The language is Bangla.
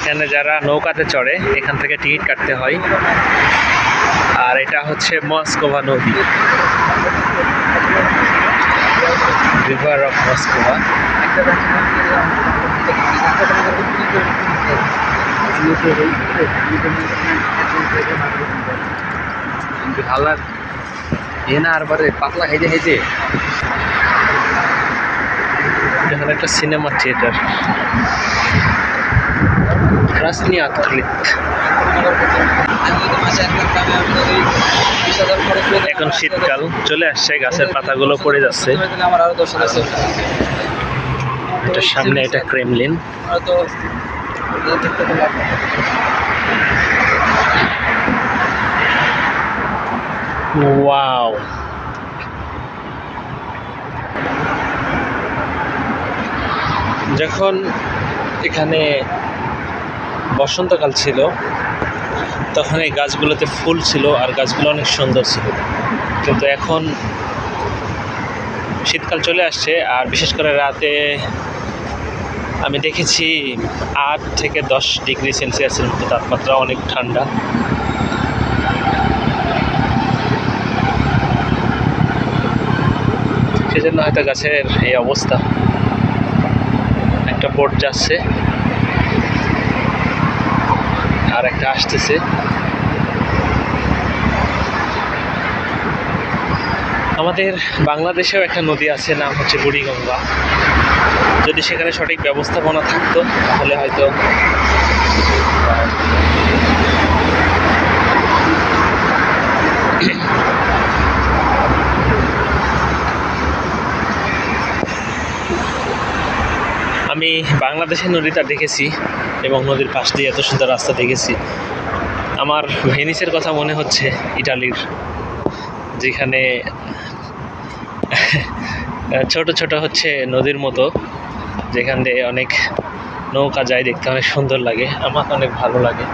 এখানে যারা নৌকাতে চড়ে এখান থেকে টিকিট কাটতে হয়। আর এটা হচ্ছে মস্কোভা নদী, রিভার অফ মস্কোভা। হালার এনা আর বারে পাতলা খাইতে খাইতে এখানে একটা সিনেমা থিয়েটার, ক্রাসনি আতক্লিত। এখন শীতকাল চলে আসছে, গাছের পাতাগুলো পড়ে যাচ্ছে। এটার সামনে এটা ক্রেমলিন। ওয়াও, যখন এখানে বসন্তকাল ছিল তখন এই গাছগুলোতে ফুল ছিল আর গাছগুলো অনেক সুন্দর ছিল, কিন্তু এখন শীতকাল চলে আসছে। আর বিশেষ করে রাতে আমি দেখেছি 8 থেকে 10 ডিগ্রি সেলসিয়াসের মতো তাপমাত্রা, অনেক ঠান্ডা। সেজন্য হয়তো গাছের এই অবস্থা। একটা বোট যাচ্ছে আর একটা আসতেছে। আমাদের বাংলাদেশেও একটা নদী আছে, নাম হচ্ছে বুড়িগঙ্গা। যদি সেখানে সঠিক ব্যবস্থাপনা থাকতো তাহলে হয়তো আমি বাংলাদেশের নদীটা দেখেছি এবং নদীর পাশ দিয়ে এত সুন্দর রাস্তা দেখেছি। আমার ভেনিসের কথা মনে হচ্ছে, ইটালির, যেখানে ছোট ছোট হচ্ছে নদীর মতো, যেখান দিয়ে অনেক নৌকা যায়, দেখতে অনেক সুন্দর লাগে, আমার অনেক ভালো লাগে।